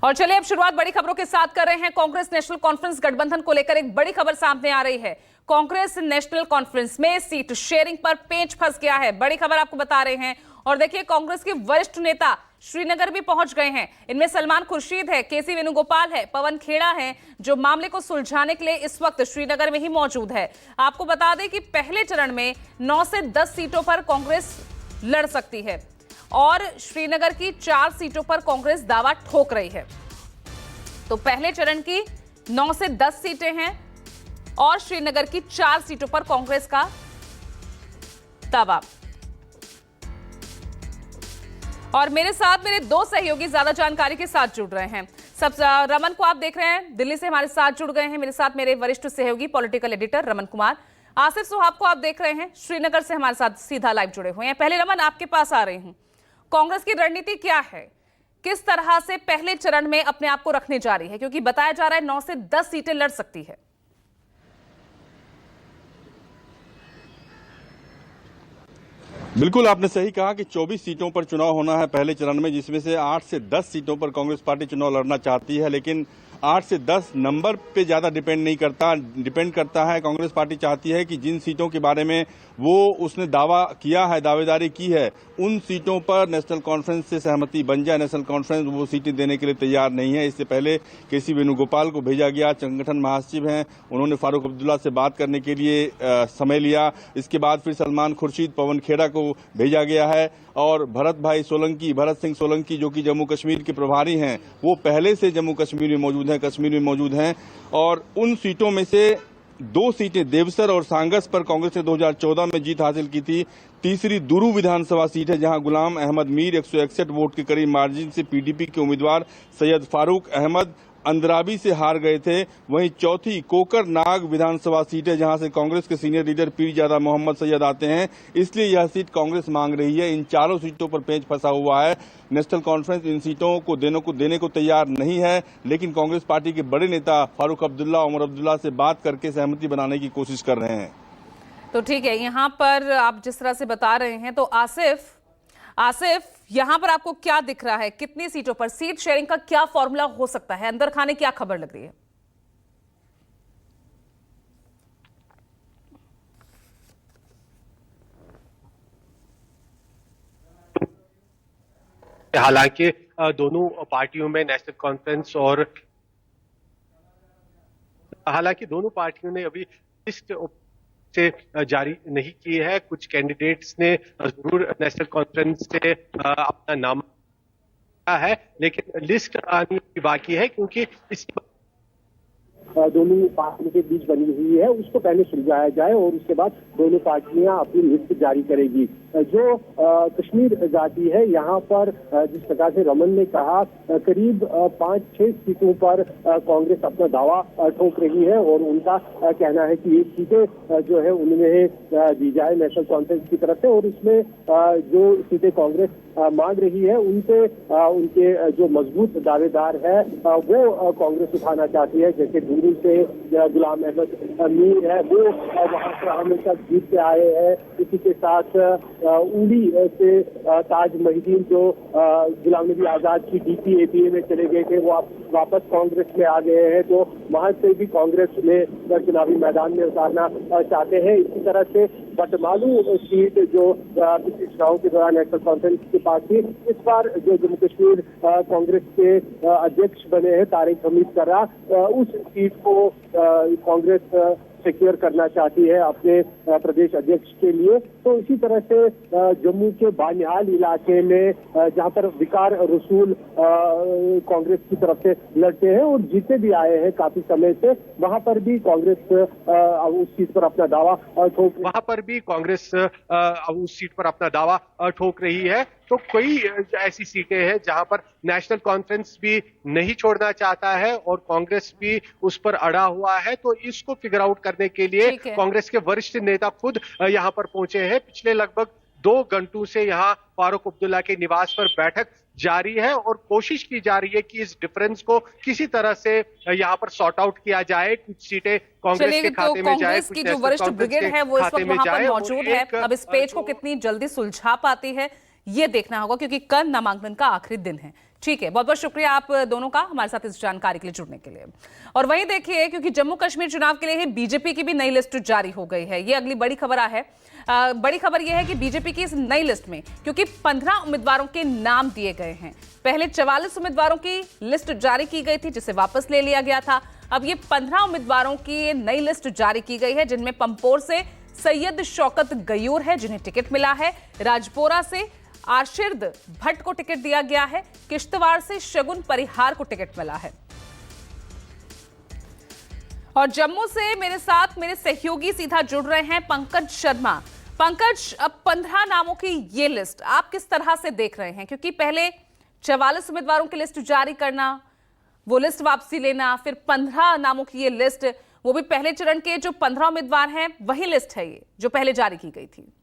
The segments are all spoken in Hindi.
और चलिए अब शुरुआत बड़ी खबरों के साथ कर रहे हैं। कांग्रेस नेशनल कॉन्फ्रेंस गठबंधन को लेकर एक बड़ी खबर सामने आ रही है। कांग्रेस नेशनल कॉन्फ्रेंस में सीट शेयरिंग पर पेंच फंस गया है, बड़ी खबर आपको बता रहे हैं। और देखिए, कांग्रेस के वरिष्ठ नेता श्रीनगर भी पहुंच गए हैं। इनमें सलमान खुर्शीद है, केसी वेणुगोपाल है, पवन खेड़ा है, जो मामले को सुलझाने के लिए इस वक्त श्रीनगर में ही मौजूद है। आपको बता दें कि पहले चरण में 9 से 10 सीटों पर कांग्रेस लड़ सकती है और श्रीनगर की 4 सीटों पर कांग्रेस दावा ठोक रही है। तो पहले चरण की 9 से 10 सीटें हैं और श्रीनगर की 4 सीटों पर कांग्रेस का दावा। और मेरे साथ मेरे दो सहयोगी ज्यादा जानकारी के साथ जुड़ रहे हैं। सब रमन को आप देख रहे हैं, दिल्ली से हमारे साथ जुड़ गए हैं। मेरे साथ मेरे वरिष्ठ सहयोगी पॉलिटिकल एडिटर रमन कुमार। आसिफ सुहाब को आप देख रहे हैं, श्रीनगर से हमारे साथ सीधा लाइव जुड़े हुए हैं। पहले रमन, आपके पास आ रही हूं, कांग्रेस की रणनीति क्या है, किस तरह से पहले चरण में अपने आप को रखने जा रही है, क्योंकि बताया जा रहा है 9 से 10 सीटें लड़ सकती है। बिल्कुल, आपने सही कहा कि 24 सीटों पर चुनाव होना है पहले चरण में, जिसमें से 8 से 10 सीटों पर कांग्रेस पार्टी चुनाव लड़ना चाहती है। लेकिन 8 से 10 नंबर पे ज्यादा डिपेंड करता है। कांग्रेस पार्टी चाहती है कि जिन सीटों के बारे में वो उसने दावा किया है, दावेदारी की है, उन सीटों पर नेशनल कॉन्फ्रेंस से सहमति बन जाए। नेशनल कॉन्फ्रेंस वो सीटें देने के लिए तैयार नहीं है। इससे पहले केसी वेणुगोपाल को भेजा गया, संगठन महासचिव हैं, उन्होंने फारूक अब्दुल्ला से बात करने के लिए समय लिया। इसके बाद फिर सलमान खुर्शीद, पवन खेड़ा को भेजा गया है और भरत सिंह सोलंकी जो कि जम्मू कश्मीर के प्रभारी हैं, वो पहले से जम्मू कश्मीर में मौजूद हैं। और उन सीटों में से 2 सीटें देवसर और सांगस पर कांग्रेस ने 2014 में जीत हासिल की थी। तीसरी दुरू विधानसभा सीट है, जहां गुलाम अहमद मीर 161 वोट के करीब मार्जिन से पीडीपी के उम्मीदवार सैयद फारूक अहमद अंद्राबी से हार गए थे। वहीं चौथी कोकरनाग विधानसभा सीट है, जहां से कांग्रेस के सीनियर लीडर पीरजादा मोहम्मद सैयद आते हैं, इसलिए यह सीट कांग्रेस मांग रही है। इन चारों सीटों पर पेंच फंसा हुआ है। नेशनल कॉन्फ्रेंस इन सीटों को देने को तैयार नहीं है, लेकिन कांग्रेस पार्टी के बड़े नेता फारूक अब्दुल्ला, उमर अब्दुल्ला से बात करके सहमति बनाने की कोशिश कर रहे हैं। तो ठीक है, यहां पर आप जिस तरह से बता रहे हैं, तो आसिफ यहां पर आपको क्या दिख रहा है, कितनी सीटों पर सीट शेयरिंग का क्या फॉर्मूला हो सकता है, अंदर खाने क्या खबर लग रही है? हालांकि दोनों पार्टियों में नेशनल कॉन्फ्रेंस और हालांकि दोनों पार्टियों ने अभी लिस्ट से जारी नहीं की है। कुछ कैंडिडेट्स ने जरूर नेशनल कॉन्फ्रेंस से अपना नाम है, लेकिन लिस्ट आनी बाकी है, क्योंकि इस दोनों पार्टियों के बीच बनी हुई है, उसको पहले सुलझाया जाए और उसके बाद दोनों पार्टियां अपनी लिस्ट जारी करेगी। जो कश्मीर जाती है, यहाँ पर जिस प्रकार से रमन ने कहा, करीब 5-6 सीटों पर कांग्रेस अपना दावा ठोक रही है और उनका कहना है कि ये सीटें जो है उनमें दी जाए नेशनल कॉन्फ्रेंस की तरफ से। और इसमें जो सीटें कांग्रेस मांग रही है, उनके जो मजबूत दावेदार है वो कांग्रेस उठाना चाहती है। जैसे दूरी से गुलाम अहमद मीर है, वो वहां से हमेशा जीत के आए हैं। इसी के साथ उड़ी से ताज महिदीन, जो गुलाम नबी आजाद की DPAPA में चले गए थे, वो आप वापस कांग्रेस में आ गए हैं, तो वहां से भी कांग्रेस में चुनावी मैदान में उतारना चाहते हैं। इसी तरह से बटमालू सीट जो पिछले चुनाव के दौरान नेशनल कॉन्फ्रेंस के पास थी, इस बार जो जम्मू कश्मीर कांग्रेस के अध्यक्ष बने हैं तारिक हमीद कर्रा, उस सीट को कांग्रेस सिक्योर करना चाहती है अपने प्रदेश अध्यक्ष के लिए। तो इसी तरह से जम्मू के बानिहाल इलाके में जहां पर विकार रसूल कांग्रेस की तरफ से लड़ते हैं और जीते भी आए हैं काफी समय से, वहां पर भी कांग्रेस उस सीट पर अपना दावा ठोक रही है। तो कई ऐसी सीटें हैं जहां पर नेशनल कॉन्फ्रेंस भी नहीं छोड़ना चाहता है और कांग्रेस भी उस पर अड़ा हुआ है। तो इसको फिगर आउट करने के लिए कांग्रेस के वरिष्ठ नेता खुद यहां पर पहुंचे हैं। पिछले लगभग 2 घंटों से यहां फारूक अब्दुल्ला के निवास पर बैठक जारी है और कोशिश की जा रही है कि इस डिफरेंस को किसी तरह से यहां पर सॉर्ट आउट किया जाए। कुछ सीटें कांग्रेस के खाते में जाए, कांग्रेस की जो वरिष्ठ ब्रिगेड है वो इस वक्त वहां पर मौजूद है। अब इस पेज को कितनी जल्दी सुलझा पाती है ये देखना होगा, क्योंकि कल नामांकन का आखिरी दिन है। ठीक है, बहुत बहुत शुक्रिया आप दोनों का हमारे साथ इस जानकारी के लिए जुड़ने के लिए। और वहीं देखिए, क्योंकि जम्मू कश्मीर चुनाव के लिए बीजेपी की भी नई लिस्ट जारी हो गई है, ये अगली बड़ी खबर है। बड़ी खबर यह है कि बीजेपी की इस नई लिस्ट में क्योंकि 15 उम्मीदवारों के नाम दिए गए हैं। पहले 44 उम्मीदवारों की लिस्ट जारी की गई थी, जिसे वापस ले लिया गया था। अब ये 15 उम्मीदवारों की नई लिस्ट जारी की गई है, जिनमें पंपोर से सैयद शौकत गयूर है, जिन्हें टिकट मिला है। राजपोरा से आरशिद भट्ट को टिकट दिया गया है। किश्तवाड़ से शगुन परिहार को टिकट मिला है। और जम्मू से मेरे साथ मेरे सहयोगी सीधा जुड़ रहे हैं पंकज शर्मा। पंकज, अब 15 नामों की ये लिस्ट आप किस तरह से देख रहे हैं? क्योंकि पहले 44 उम्मीदवारों की लिस्ट जारी करना, वो लिस्ट वापसी लेना, फिर 15 नामों की ये लिस्ट, वो भी पहले चरण के जो 15 उम्मीदवार हैं वही लिस्ट है ये जो पहले जारी की गई थी।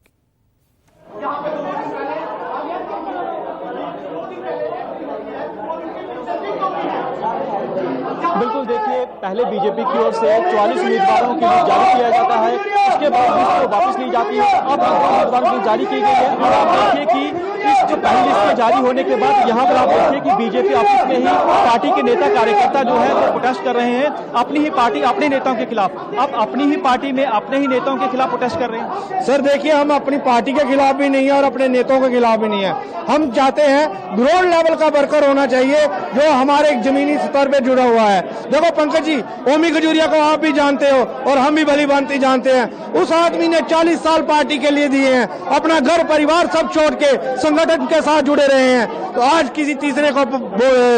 बिल्कुल, देखिए, पहले बीजेपी की ओर से 44 उम्मीदवारों की लिस्ट जारी किया जाता है, उसके बाद लिस्ट वापस ली जाती है। अब 15 उम्मीदवारों की जारी की गई है। और आप देखिए कि इस जो पहली लिस्ट के जारी होने के बाद यहाँ पर आप देखिए कि बीजेपी ऑफिस में ही पार्टी के नेता कार्यकर्ता जो है वो प्रोटेस्ट कर रहे हैं अपनी ही पार्टी, अपने नेताओं के खिलाफ। अब अपनी ही पार्टी में अपने ही नेताओं के खिलाफ प्रोटेस्ट कर रहे हैं। सर देखिए, हम अपनी पार्टी के खिलाफ भी नहीं है और अपने नेताओं के खिलाफ भी नहीं है। हम चाहते हैं ग्राउंड लेवल का वर्कर होना चाहिए जो हमारे जमीनी स्तर पे जुड़ा हुआ है। देखो पंकज जी, ओमी खजूरिया को आप भी जानते हो और हम भी भली भांति जानते हैं। उस आदमी ने 40 साल पार्टी के लिए दिए हैं, अपना घर परिवार सब छोड़ के संगठन के साथ जुड़े रहे हैं। तो आज किसी तीसरे को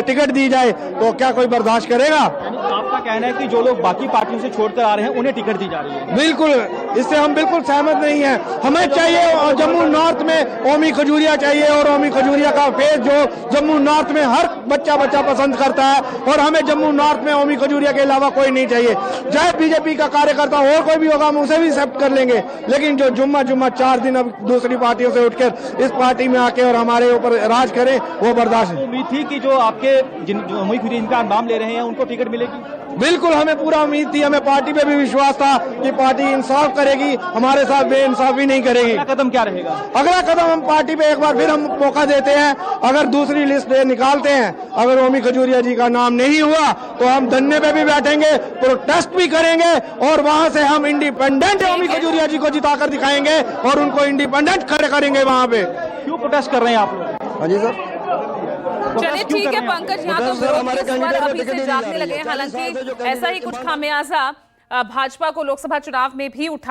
टिकट दी जाए तो क्या कोई बर्दाश्त करेगा? आपका कहना है कि जो लोग बाकी पार्टियों से छोड़कर आ रहे हैं उन्हें टिकट दी जा रही है? बिल्कुल, इससे हम बिल्कुल सहमत नहीं है। हमें चाहिए और जम्मू नॉर्थ में ओमी खजूरिया चाहिए और ओमी खजूरिया का फेस जो जम्मू नॉर्थ में हर बच्चा पसंद करता है, और हमें जम्मू नॉर्थ में ओमी खजूरिया के अलावा कोई नहीं चाहिए। चाहे बीजेपी का कार्यकर्ता और कोई भी होगा, हम उसे भी एक्सेप्ट कर लेंगे, लेकिन जो जुम्मा 4 दिन अब दूसरी पार्टियों से उठकर इस पार्टी में आके और हमारे ऊपर राज करें, वो बर्दाश्त नहीं। उम्मीद थी कि जो आपके जिनका नाम ले रहे हैं उनको टिकट मिलेगी? बिल्कुल, हमें पूरा उम्मीद थी, हमें पार्टी पे भी विश्वास था कि पार्टी इंसाफ करेगी, हमारे साथ बेइंसाफी नहीं करेगी। अगला कदम क्या रहेगा? अगला कदम हम पार्टी पे एक बार फिर हम मौका देते हैं। अगर दूसरी लिस्ट निकालते हैं, अगर ओमी खजूरिया जी का नाम नहीं हुआ तो हम धरने पे भी बैठेंगे, प्रोटेस्ट भी करेंगे और वहां से हम इंडिपेंडेंट ओमी खजूरिया जी को जिताकर दिखाएंगे और उनको इंडिपेंडेंट खड़े करेंगे वहां पे। क्यों प्रोटेस्ट कर रहे हैं आप लोग? हाँ जी सर। चलिए ठीक है पंकज, यहाँ तो विरोध के स्वर अभी से जागने लगे हैं। हालांकि ऐसा ही कुछ खामियाजा भाजपा को लोकसभा चुनाव में भी उठा